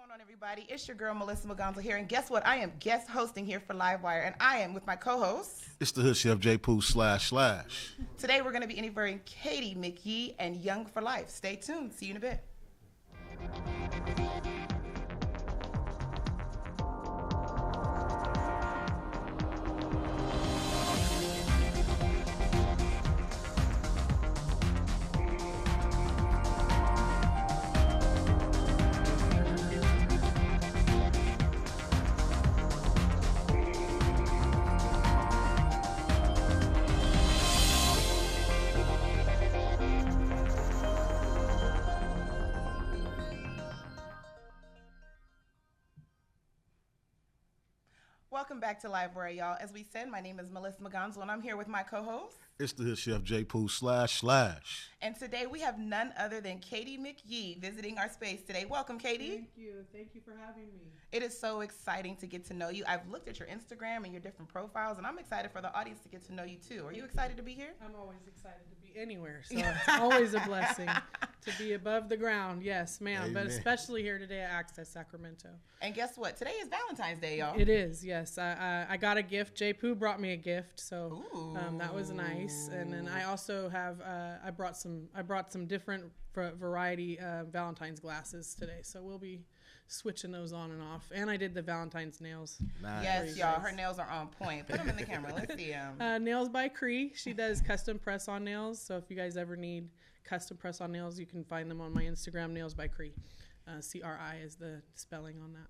going on, everybody? It's your girl, Melissa Magonzo here. And guess what? I am guest hosting here for LiveWire, and I am with my co-host. It's the Hood Chef J. Pooh //. Today, we're going to be interviewing Katie McYee and Young for Life. Stay tuned. See you in a bit. Welcome back to LiveWire, y'all. As we said, my name is Melissa Magonzo, and I'm here with my co-host. It's the Hood Chef J. Pooh //. And today we have none other than Katie McYee visiting our space today. Welcome, Katie. Thank you. Thank you for having me. It is so exciting to get to know you. I've looked at your Instagram and your different profiles, and I'm excited for the audience to get to know you, too. Are you excited to be here? I'm always excited to be anywhere, so it's always a blessing to be above the ground. Yes, ma'am. Amen. But especially here today at Access Sacramento. And guess what? Today is Valentine's Day, y'all. It is, yes. I got a gift. J. Pooh brought me a gift, so that was nice. And then I also have I brought some different variety Valentine's glasses today, so we'll be switching those on and off. And I did the Valentine's nails. Nice. Yes, y'all. Her nails are on point. Put them in the camera. Let's see them. Nails by Cree. She does custom press-on nails, so if you guys ever need custom press-on nails, you can find them on my Instagram, Nails by Cree. C-R-I is the spelling on that.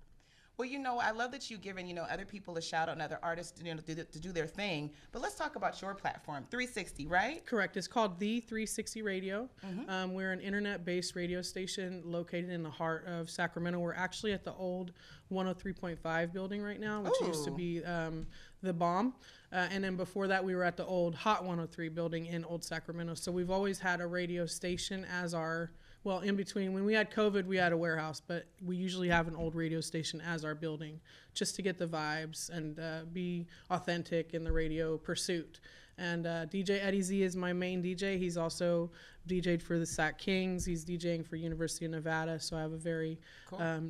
Well, I love that you've given, other people a shout out and other artists, to do their thing. But let's talk about your platform, 360, right? Correct. It's called The 360 Radio. Mm-hmm. We're an internet-based radio station located in the heart of Sacramento. We're actually at the old 103.5 building right now, which used to be the Bomb. And then before that, we were at the old Hot 103 building in Old Sacramento. So we've always had a radio station as our... Well, in between, when we had COVID, we had a warehouse, but we usually have an old radio station as our building just to get the vibes and be authentic in the radio pursuit. And DJ Eddie Z is my main DJ. He's also DJ'd for the Sac Kings. He's DJing for University of Nevada, so I have a very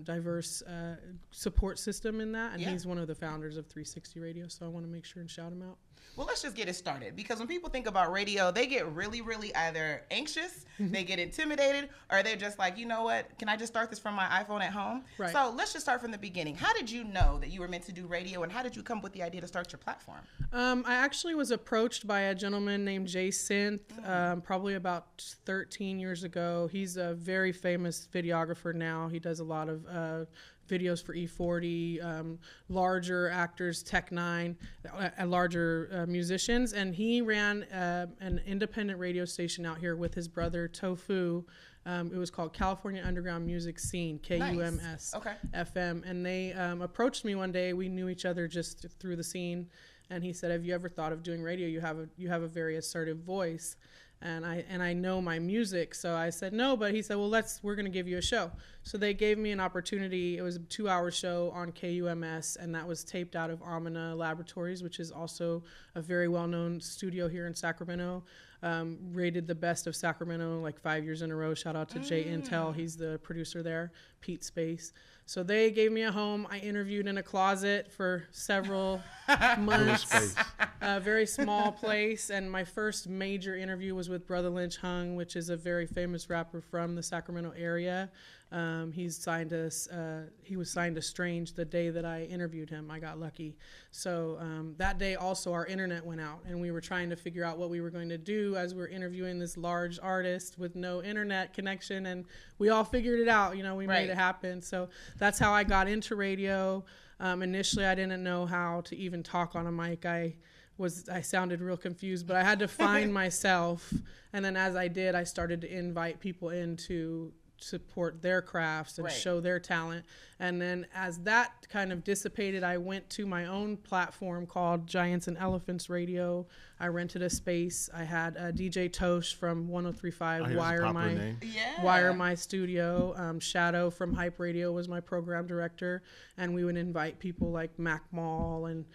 diverse support system in that. And he's one of the founders of 360 Radio, so I want to make sure and shout him out. Well, let's just get it started, because when people think about radio, they get really, really either anxious, they get intimidated, or they're just like, you know what, can I just start this from my iPhone at home? Right. So let's just start from the beginning. How did you know that you were meant to do radio, and how did you come up with the idea to start your platform? I actually was approached by a gentleman named Jay Synth probably about 13 years ago. He's a very famous videographer now. He does a lot of videos for E40, larger actors, Tech Nine, larger musicians, and he ran an independent radio station out here with his brother Tofu. It was called California Underground Music Scene, KUMS FM, and they approached me one day. We knew each other just through the scene, and he said, "Have you ever thought of doing radio? You have a very assertive voice." And I know my music, so I said no, but he said, well, we're going to give you a show. So they gave me an opportunity. It was a 2-hour show on KUMS, and that was taped out of Amina Laboratories, which is also a very well-known studio here in Sacramento. Rated the best of Sacramento like 5 years in a row. Shout out to Jay Intel. He's the producer there, Pete Space. So they gave me a home. I interviewed in a closet for several months. A very small place. And my first major interview was with Brother Lynch Hung, which is a very famous rapper from the Sacramento area. He was signed to Strange the day that I interviewed him. I got lucky. So that day also our internet went out, and we were trying to figure out what we were going to do as we were interviewing this large artist with no internet connection, and we all figured it out. We made it happen. So that's how I got into radio. Initially, I didn't know how to even talk on a mic. I sounded real confused, but I had to find myself. And then as I did, I started to invite people in to support their crafts and show their talent. And then as that kind of dissipated, I went to my own platform called Giants and Elephants Radio. I rented a space. I had DJ Tosh from 103.5 Wire my studio. Shadow from Hype Radio was my program director, and we would invite people like Mac Mall and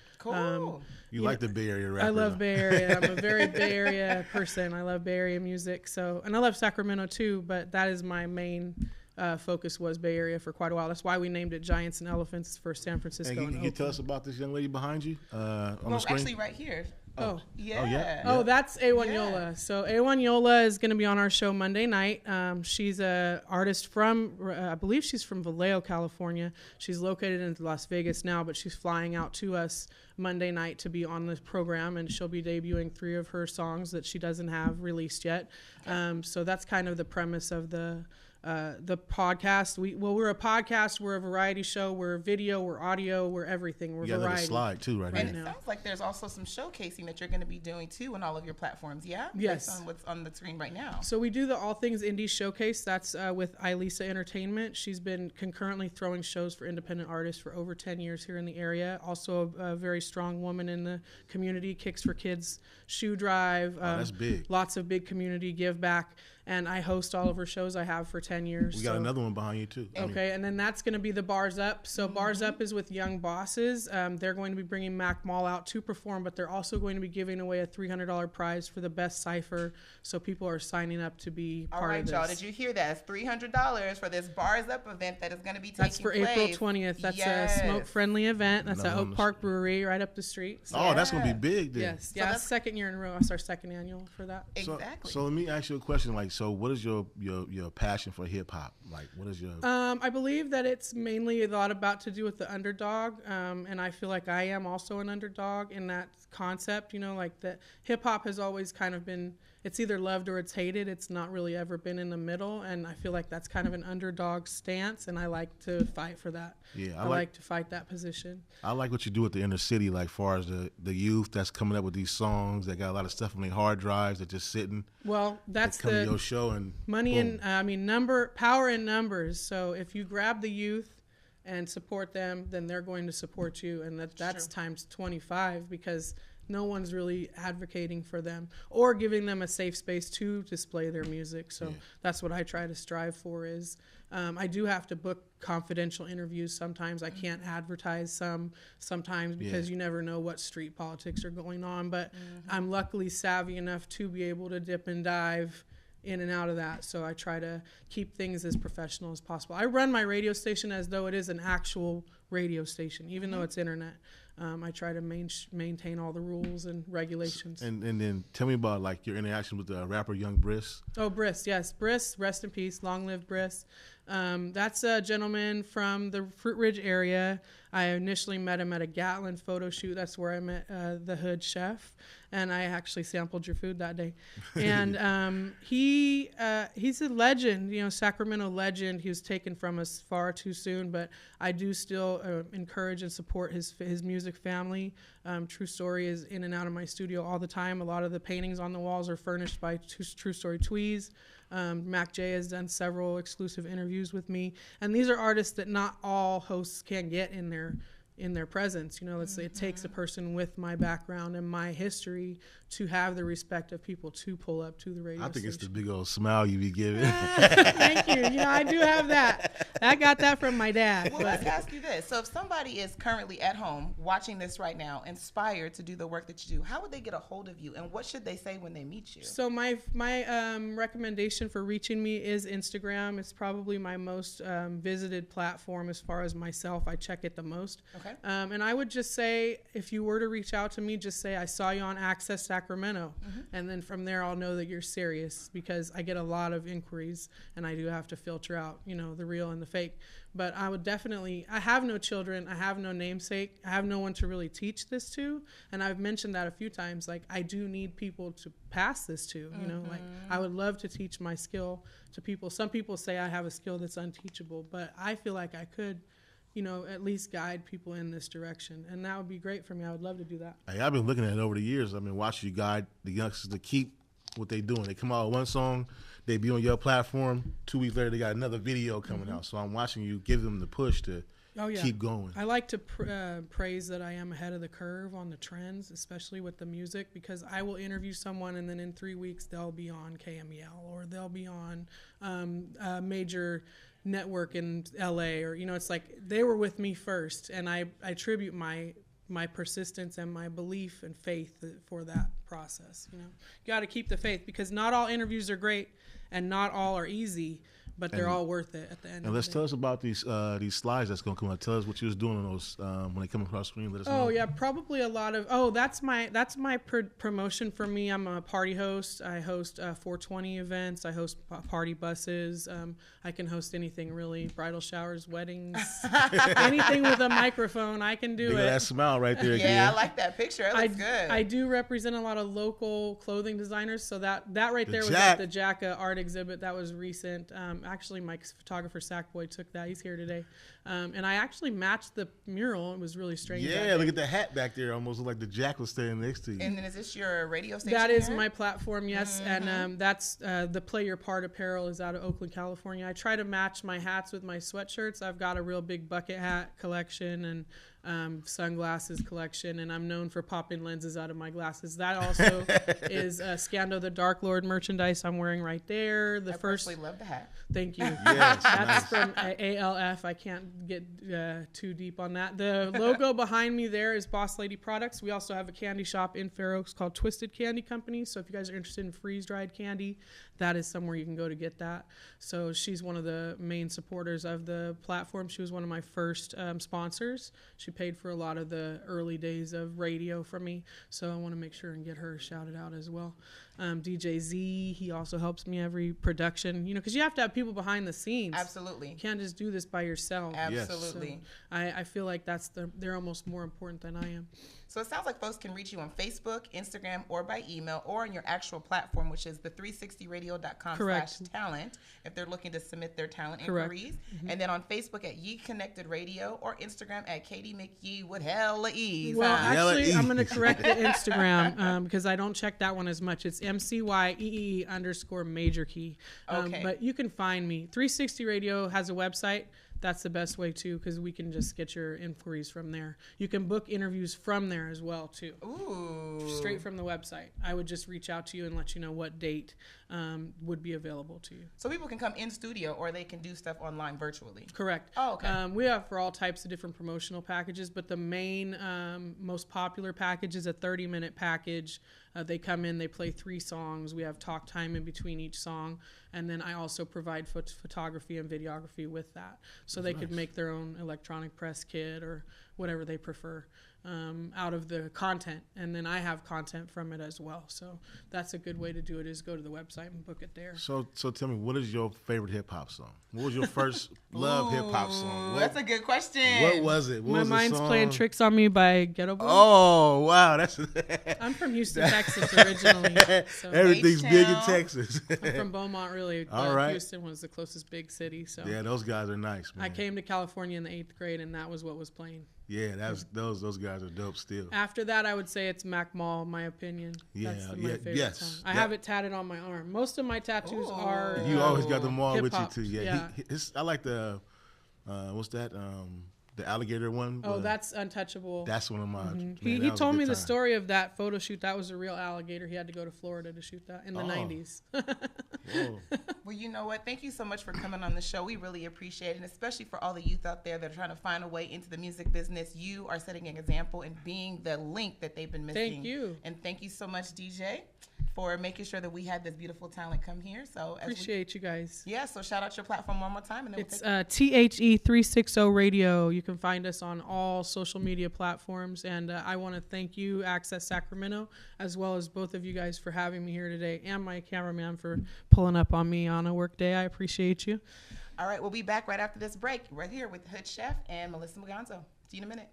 you like the Bay Area rapper? I love Bay Area. I'm a very Bay Area person. I love Bay Area music. And I love Sacramento too, but that is my main focus was Bay Area for quite a while. That's why we named it Giants and Elephants for San Francisco. And you tell us about this young lady behind you on the screen? Actually, right here. Oh. Yeah. Oh, that's A1 Yola. So A1 Yola is going to be on our show Monday night. She's a artist from, I believe she's from Vallejo, California. She's located in Las Vegas now, but she's flying out to us Monday night to be on this program, and she'll be debuting 3 of her songs that she doesn't have released yet. So that's kind of the premise of the podcast. We're a podcast, we're a variety show, we're video, we're audio, we're everything. We're variety. A slide too, right And now. it sounds like there's also some showcasing that you're going to be doing too on all of your platforms. Yeah. Yes. Based on what's on the screen right now. So we do the All Things Indie Showcase. That's with Ilisa Entertainment. She's been concurrently throwing shows for independent artists for over 10 years here in the area. Also a very strong woman in the community. Kicks for Kids shoe drive. That's big. Lots of big community give back. And I host all of her shows I have for 10 years. We got another one behind you, too. Okay, and then that's going to be the Bars Up. So Bars Up is with Young Bosses. They're going to be bringing Mac Mall out to perform, but they're also going to be giving away a $300 prize for the best cipher. So people are signing up to be part of this. All right, y'all. Did you hear that? It's $300 for this Bars Up event that is going to be taking place. That's for April 20th. That's a smoke-friendly event. That's at Oak Park Brewery right up the street. So that's going to be big then. Yes. Yeah, that's second year in a row. That's our second annual for that. Exactly. So let me ask you a question. Like, so what is your passion for hip hop? Like, what is your? I believe that it's mainly a lot about to do with the underdog, and I feel like I am also an underdog in that concept. You know, like that hip hop has always kind of been. It's either loved or it's hated. It's not really ever been in the middle, and I feel like that's kind of an underdog stance, and I like to fight for that. Yeah, I like to fight that position. I like what you do at the inner city, like far as the youth that's coming up with these songs that got a lot of stuff on their hard drives that just sitting. Well, that's come to your show and money boom. and power in numbers. So if you grab the youth and support them, then they're going to support you, and that's times 25 because no one's really advocating for them or giving them a safe space to display their music. So that's what I try to strive for is I do have to book confidential interviews sometimes. I can't advertise sometimes because you never know what street politics are going on. But I'm luckily savvy enough to be able to dip and dive in and out of that. So I try to keep things as professional as possible. I run my radio station as though it is an actual radio station, even though it's internet. I try to maintain all the rules and regulations. And then tell me about like your interaction with the rapper Young Briss. Oh, Briss, yes. Briss, rest in peace. Long live Briss. That's a gentleman from the Fruit Ridge area. I initially met him at a Gatlin photo shoot. That's where I met the Hood Chef, and I actually sampled your food that day. And he's a legend, you know, Sacramento legend. He was taken from us far too soon, but I do still encourage and support his music family. True Story is in and out of my studio all the time. A lot of the paintings on the walls are furnished by True Story Tweez. Mac J has done several exclusive interviews with me, and these are artists that not all hosts can get in their presence. You know, it takes a person with my background and my history to have the respect of people to pull up to the radio station. I think it's the big old smile you be giving. Thank you. You know, I do have that. I got that from my dad. Well, let's ask you this. So if somebody is currently at home watching this right now, inspired to do the work that you do, how would they get a hold of you, and what should they say when they meet you? So my recommendation for reaching me is Instagram. It's probably my most visited platform as far as myself. I check it the most. Okay. And I would just say, if you were to reach out to me, just say, I saw you on Access Sacramento. And then from there, I'll know that you're serious, because I get a lot of inquiries and I do have to filter out, you know, the real and the fake. But I would definitely, I have no children. I have no namesake. I have no one to really teach this to. And I've mentioned that a few times. Like, I do need people to pass this to, you know, like I would love to teach my skill to people. Some people say I have a skill that's unteachable, but I feel like I could, you know, at least guide people in this direction. And that would be great for me. I would love to do that. Hey, I've been looking at it over the years. I've been watching you guide the youngsters to keep what they doing. They come out with one song, they be on your platform. 2 weeks later, they got another video coming out. So I'm watching you give them the push to keep going. I like to praise that I am ahead of the curve on the trends, especially with the music, because I will interview someone and then in 3 weeks they'll be on KMEL or they'll be on a major network in LA, or, you know, it's like they were with me first, and I attribute my persistence and my belief and faith for that process. You know, you got to keep the faith, because not all interviews are great and not all are easy, but they're all worth it at the end. And let's tell us about these slides that's gonna come out. Tell us what you was doing on those when they come across the screen. Let us know. Oh yeah, probably a lot of. Oh, that's my promotion for me. I'm a party host. I host 420 events. I host party buses. I can host anything really. Bridal showers, weddings, anything with a microphone. I can do it. That smile right there. Yeah, again. I like that picture. It looks good. I do represent a lot of local clothing designers. So that right there was at the Jacka art exhibit. That was recent. Actually, my photographer Sackboy took that. He's here today. And I actually matched the mural. It was really strange. Yeah, look at the hat back there. Almost looked like the Jack was standing next to you. And then is this your radio station? That is my platform, yes. Mm-hmm. And that's the Play Your Part apparel is out of Oakland, California. I try to match my hats with my sweatshirts. I've got a real big bucket hat collection and sunglasses collection, and I'm known for popping lenses out of my glasses. That also is Scando the Dark Lord merchandise I'm wearing right there. I personally love the hat. Thank you. Yes, that's from ALF. I can't get too deep on that. The logo behind me there is Boss Lady Products. We also have a candy shop in Fair Oaks called Twisted Candy Company. So if you guys are interested in freeze-dried candy, that is somewhere you can go to get that. So she's one of the main supporters of the platform. She was one of my first sponsors. She paid for a lot of the early days of radio for me. So I want to make sure and get her shouted out as well. DJ Z, he also helps me every production, because you have to have people behind the scenes. Absolutely. You can't just do this by yourself. Absolutely. So I feel like they're almost more important than I am. So it sounds like folks can reach you on Facebook, Instagram, or by email, or on your actual platform, which is the 360radio.com/talent, if they're looking to submit their talent inquiries. Mm-hmm. And then on Facebook at Ye Connected Radio, or Instagram at Katie McYee with hella E's. Well, actually, I'm going to correct the Instagram because I don't check that one as much. It's MCYEE_major key. Okay. But you can find me. 360 Radio has a website. That's the best way too, because we can just get your inquiries from there. You can book interviews from there as well too. Ooh. Straight from the website. I would just reach out to you and let you know what date would be available to you. So people can come in studio, or they can do stuff online virtually. Correct. Oh, okay. We offer all types of different promotional packages, but the main, most popular package is a 30-minute package. They come in, they play 3 songs. We have talk time in between each song. And then I also provide photography and videography with that. So they could make their own electronic press kit or whatever they prefer out of the content. And then I have content from it as well. So that's a good way to do it, is go to the website and book it there. So tell me, what is your favorite hip-hop song? What was your first love hip-hop song? That's a good question. What was it? My Mind's Playing Tricks on Me by Ghetto Boy. Oh, wow. I'm from Houston, Texas originally. So. Everything's big in Texas. I'm from Beaumont, really. All right. Houston was the closest big city. So yeah, those guys are nice, man. I came to California in the 8th grade, and that was what was playing. Yeah, those guys are dope still. After that, I would say it's Mac Mall, in my opinion. That's my favorite song. I have it tatted on my arm. Most of my tattoos are You always got them all with you, too. Yeah. I like the, what's that? The alligator one. Oh, that's Untouchable. That's one of mine. Mm-hmm. He told me the story of that photo shoot. That was a real alligator. He had to go to Florida to shoot that in the 90s. Well, you know what? Thank you so much for coming on the show. We really appreciate it, and especially for all the youth out there that are trying to find a way into the music business. You are setting an example and being the link that they've been missing. Thank you. And thank you so much, DJ, for making sure that we had this beautiful talent come here. So appreciate you guys. Yeah, so shout out your platform one more time. And then it's THE360 Radio. You can find us on all social media platforms. And I want to thank you, Access Sacramento, as well as both of you guys for having me here today, and my cameraman for pulling up on me on a work day. I appreciate you. All right, we'll be back right after this break, right here with Hood Chef and Melissa Muganzo. See you in a minute.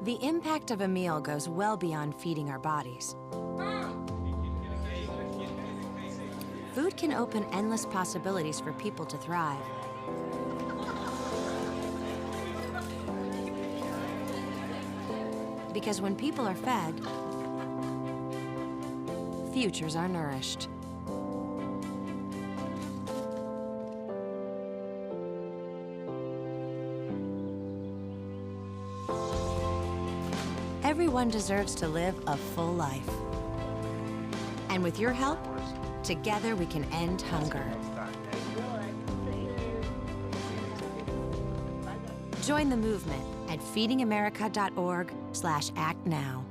The impact of a meal goes well beyond feeding our bodies. Food can open endless possibilities for people to thrive. Because when people are fed, futures are nourished. Everyone deserves to live a full life. And with your help, together we can end hunger. Join the movement at feedingamerica.org/actnow.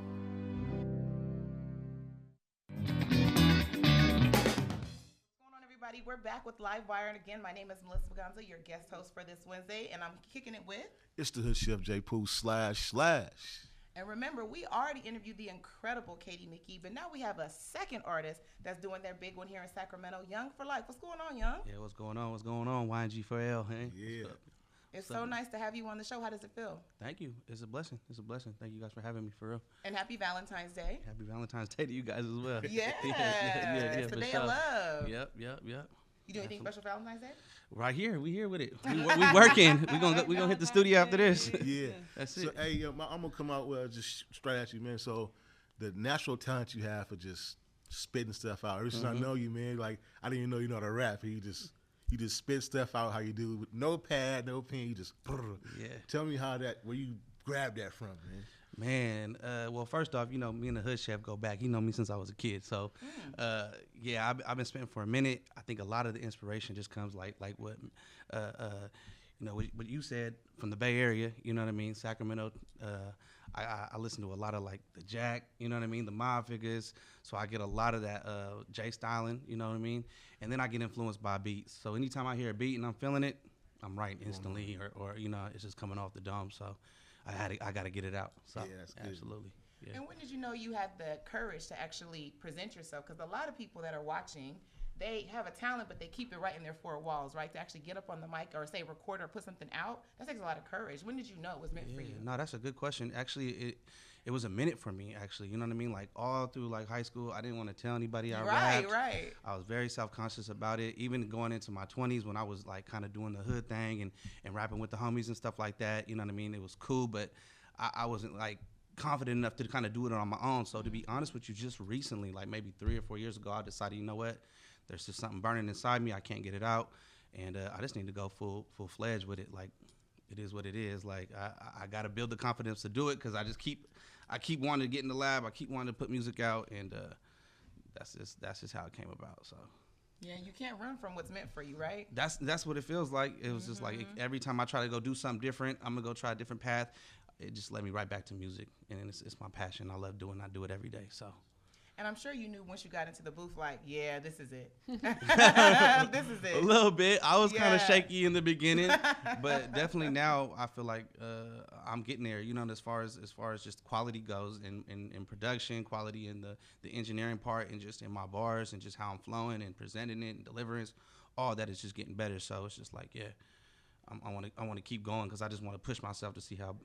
We're back with LiveWire, and again, my name is Melissa Baganza, your guest host for this Wednesday, and I'm kicking it with... It's the Hood Chef J. Pooh / And remember, we already interviewed the incredible Katie McKee, but now we have a second artist that's doing their big one here in Sacramento, Young for Life. What's going on, Young? Yeah, what's going on? What's going on? YNG4L, hey? Yeah. It's so nice to have you on the show. How does it feel? Thank you. It's a blessing. It's a blessing. Thank you guys for having me, for real. And happy Valentine's Day. Happy Valentine's Day to you guys as well. Yeah. It's the day of love. Yep. You do anything special for Valentine's Day? Right here. We here with it. We working. We gonna hit the studio after this. Yeah. That's it. So, hey, I'm going to come out just straight at you, man. So the natural talent you have for just spitting stuff out. Ever since I know you, man, like, I didn't even know you know how to rap. You just spit stuff out how you do with no pad, no pen. You just, yeah. Tell me where you grabbed that from, man. Man, well, first off, me and the Hood Chef go back. You know me since I was a kid. So, yeah, I've been spitting for a minute. I think a lot of the inspiration just comes like what, what you said from the Bay Area, you know what I mean? Sacramento. I listen to a lot of like the Jack, you know what I mean? The mob figures. So I get a lot of that Jay styling, you know what I mean? And then I get influenced by beats. So anytime I hear a beat and I'm feeling it, I'm writing instantly or it's just coming off the dome. So I got to get it out. So yeah, that's good. Absolutely. Yeah. And when did you know you had the courage to actually present yourself? Because a lot of people that are watching, they have a talent, but they keep it right in their four walls, right? To actually get up on the mic or say record or put something out, that takes a lot of courage. When did you know it was meant for you? No, that's a good question. Actually, it was a minute for me, actually. You know what I mean? Like all through like high school, I didn't want to tell anybody I rapped. Right. I was very self-conscious about it. Even going into my 20s when I was like kind of doing the hood thing and rapping with the homies and stuff like that, you know what I mean? It was cool, but I wasn't like confident enough to kind of do it on my own. So to be honest with you, just recently, like maybe 3 or 4 years ago, I decided, you know what? There's just something burning inside me. I can't get it out. And I just need to go full-fledged with it. Like, it is what it is. Like, I got to build the confidence to do it because I keep wanting to get in the lab. I keep wanting to put music out. And that's just how it came about. So. Yeah, you can't run from what's meant for you, right? That's what it feels like. It was just like every time I try to go do something different, I'm going to go try a different path. It just led me right back to music. And it's my passion. I love doing it. I do it every day. So. And I'm sure you knew once you got into the booth, like, yeah, this is it. This is it. A little bit. I was kind of shaky in the beginning, but definitely now I feel like I'm getting there. You know, as far as just quality goes in production, quality in the engineering part, and just in my bars and just how I'm flowing and presenting it and deliverance, all that is just getting better. So it's just like, yeah, I want to keep going because I just want to push myself to see how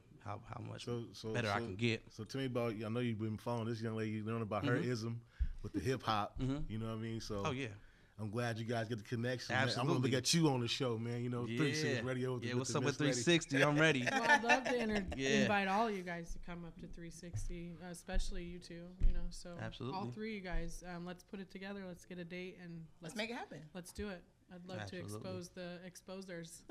much better I can get. So tell me about, I know you've been following this young lady, you learned about her ism with the hip hop, you know what I mean? So I'm glad you guys get the connection. Absolutely. I'm going to look at you on the show, man. 360 Radio. Yeah, what's up with 360? I'm ready. Well, I'd love to invite all you guys to come up to 360, especially you two, so absolutely. All three of you guys, let's put it together. Let's get a date and let's make it happen. Let's do it. I'd love to expose the exposers.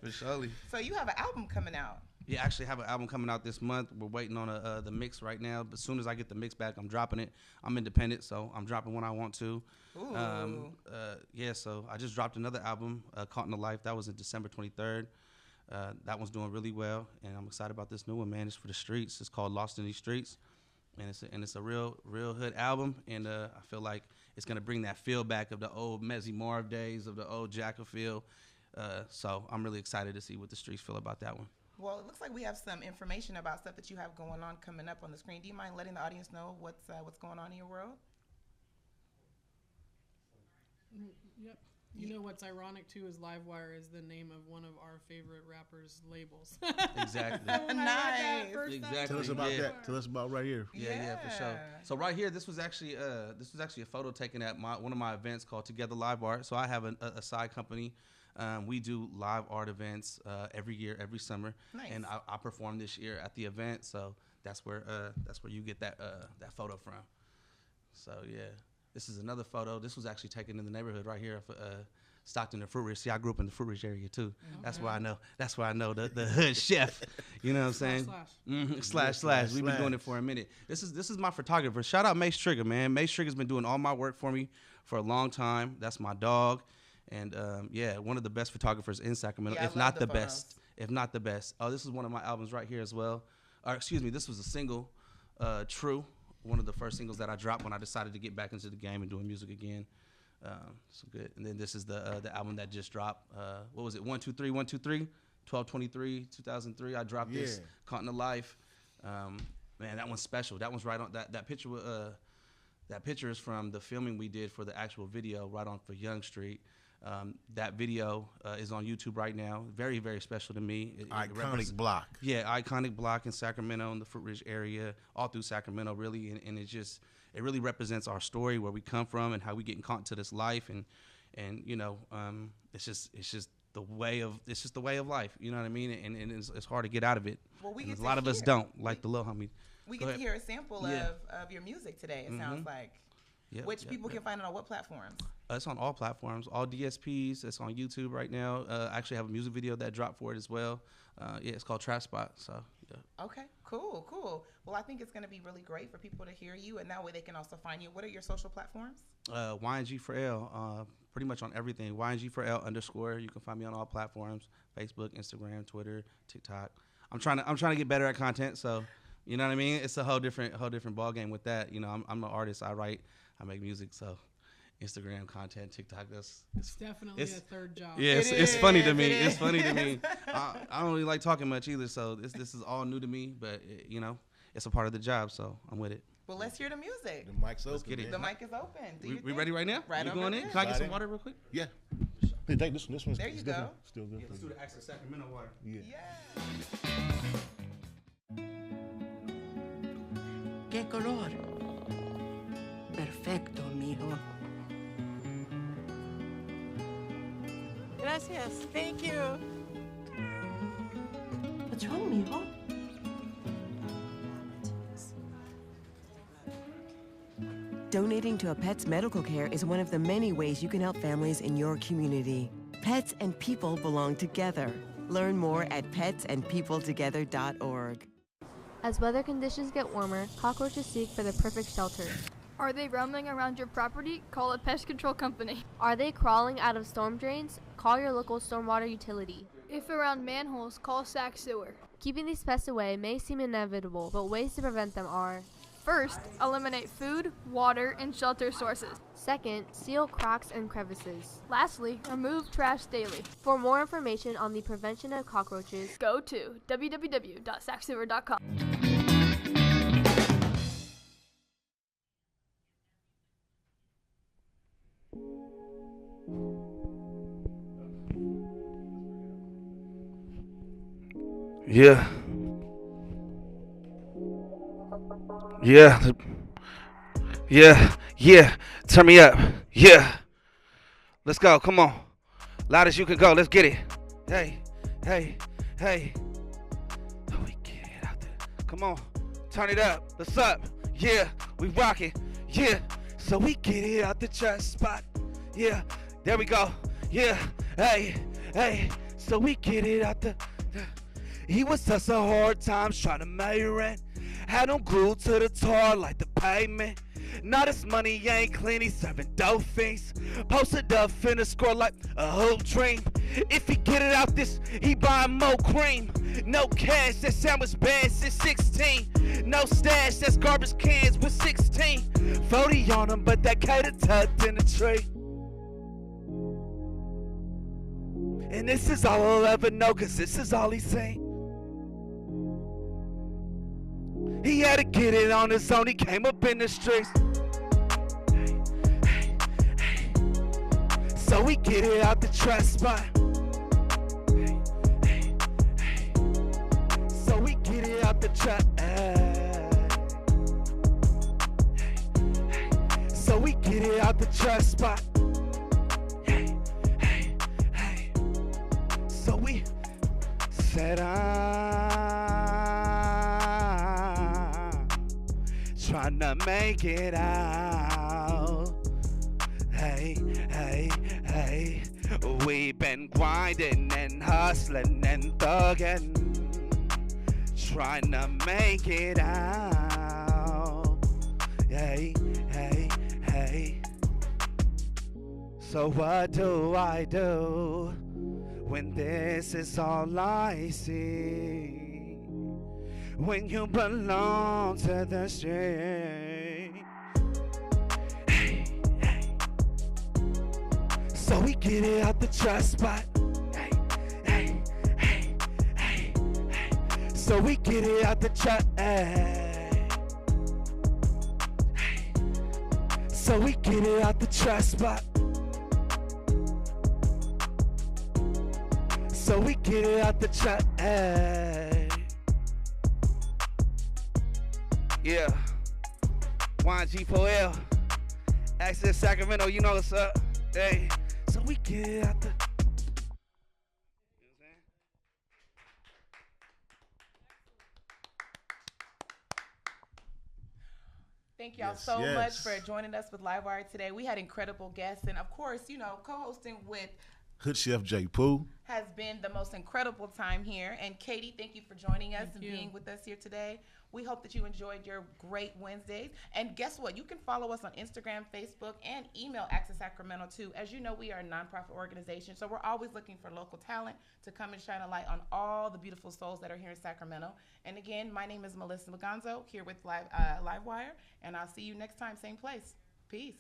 For surely. So you have an album coming out. Yeah, I actually have an album coming out this month. We're waiting on the mix right now. But as soon as I get the mix back, I'm dropping it. I'm independent, so I'm dropping when I want to. Ooh. So I just dropped another album, Caught in the Life. That was in December 23rd. That one's doing really well, and I'm excited about this new one, man. It's for the streets. It's called Lost in These Streets. And it's a real hood album, and I feel like it's gonna bring that feel back of the old Mezzy Marv days, of the old Jacka feel. So I'm really excited to see what the streets feel about that one. Well, it looks like we have some information about stuff that you have going on coming up on the screen. Do you mind letting the audience know what's going on in your world? Yep. You know what's ironic too is LiveWire is the name of one of our favorite rappers' labels. Exactly. Nice. Exactly. Tell us about that. Tell us about right here. Yeah, for sure. So right here, this was actually a photo taken at one of my events called Together Live Art. So I have a side company. We do live art events every year, every summer. Nice. And I performed this year at the event. So that's where you get that photo from. So yeah. This is another photo. This was actually taken in the neighborhood right here, Stockton and Fruit Ridge. See, I grew up in the Fruit Ridge area too. Okay. That's where I know the hood chef. You know what I'm saying? Slash. We've been doing it for a minute. This is my photographer. Shout out Mace Trigger, man. Mace Trigger's been doing all my work for me for a long time. That's my dog, and one of the best photographers in Sacramento, if not the best. if not the best. Oh, this is one of my albums right here as well. Or excuse me, this was a single, True, one of the first singles that I dropped when I decided to get back into the game and doing music again. So good. And then this is the album that just dropped. What was it? 123, 123, 12/23, 2003. I dropped this, Caught in the Life. Man, that one's special. That one's right on that picture. That picture is from the filming we did for the actual video right on for Young Street. That video is on YouTube right now. Very, very special to me. Iconic block. Yeah, iconic block in Sacramento, in the Fruit Ridge area, all through Sacramento, really. And it really represents our story, where we come from, and how we getting caught into this life, and you know, it's just the way of life. You know what I mean? And it's hard to get out of it. Well, a lot of us don't, like the little homie. We get to hear a sample of your music today. It sounds like. Which people can find it on what platforms? It's on all platforms, all DSPs. It's on YouTube right now. I actually have a music video that dropped for it as well. It's called Trap Spot. So yeah. Okay, cool. Well, I think it's going to be really great for people to hear you, and that way they can also find you. What are your social platforms? YNG for L. Pretty much on everything. YNG for L _. You can find me on all platforms: Facebook, Instagram, Twitter, TikTok. I'm trying to get better at content. So. You know what I mean? It's a whole different ball game with that. You know, I'm an artist. I write, I make music. So, Instagram content, TikTok. It's definitely a third job. Yeah, it's funny to me. It's funny to me. I don't really like talking much either. So this is all new to me. But you know, it's a part of the job. So I'm with it. Well, let's hear the music. The mic's open. Let's get it. The mic is open. We ready right now? Right. You going in? Can I get some water real quick? Yeah. Hey, take this one. This one's there you go. Still good. Yeah, let's do the Access Sacramento water. Yeah. ¿Qué color? Perfecto, mijo. Gracias. Thank you. What's wrong, mijo? Donating to a pet's medical care is one of the many ways you can help families in your community. Pets and people belong together. Learn more at petsandpeopletogether.org. As weather conditions get warmer, cockroaches seek for the perfect shelter. Are they roaming around your property? Call a pest control company. Are they crawling out of storm drains? Call your local stormwater utility. If around manholes, call Sac Sewer. Keeping these pests away may seem inevitable, but ways to prevent them are: first, eliminate food, water, and shelter sources. Second, seal cracks and crevices. Lastly, remove trash daily. For more information on the prevention of cockroaches, go to www.sacsewer.com. Yeah. Turn me up. Yeah. Let's go. Come on. Loud as you can go. Let's get it. Hey. Oh, we get it out there. Come on. Turn it up. What's up? Yeah. We rocking. Yeah. So we get it out the trash spot. Yeah. There we go. Yeah. Hey. So we get it out the. He was such a hard time trying to make rent. Had him glued to the tar like the pavement. Now this money ain't clean, he's serving dope fiends. Posted up in a score like a hoop dream. If he get it out this, he buying more cream. No cash, that sandwich bad since 16. No stash, that's garbage cans with 16. 40 on him, but that cater tucked in the tree. And this is all I'll ever know, cause this is all he's seen. He had to get it on his own, he came up in the streets. Hey. So we get it out the trash spot. Hey. So we get it out the trash. So we get it out the trash spot. Hey. So we said trying to make it out. Hey. We've been grinding and hustling and thugging, trying to make it out. Hey. So what do I do when this is all I see, when you belong to the street. Hey, hey. So we get it out the trap spot. Hey, hey, hey, hey, hey. So we get it out the trap. Hey, hey. So we get it out the trap spot. So we get it out the trap. Hey. Yeah. YG4L. Access Sacramento, you know what's up. Hey. So we get it out the. Thank y'all so much for joining us with LiveWire today. We had incredible guests, and of course, you know, co-hosting with Hood Chef J. Pooh has been the most incredible time here. And Katie, thank you for joining us and being with us here today. We hope that you enjoyed your great Wednesdays. And guess what? You can follow us on Instagram, Facebook, and email Access Sacramento too. As you know, we are a nonprofit organization, so we're always looking for local talent to come and shine a light on all the beautiful souls that are here in Sacramento. And again, my name is Melissa Magonzo here with LiveWire, and I'll see you next time, same place. Peace.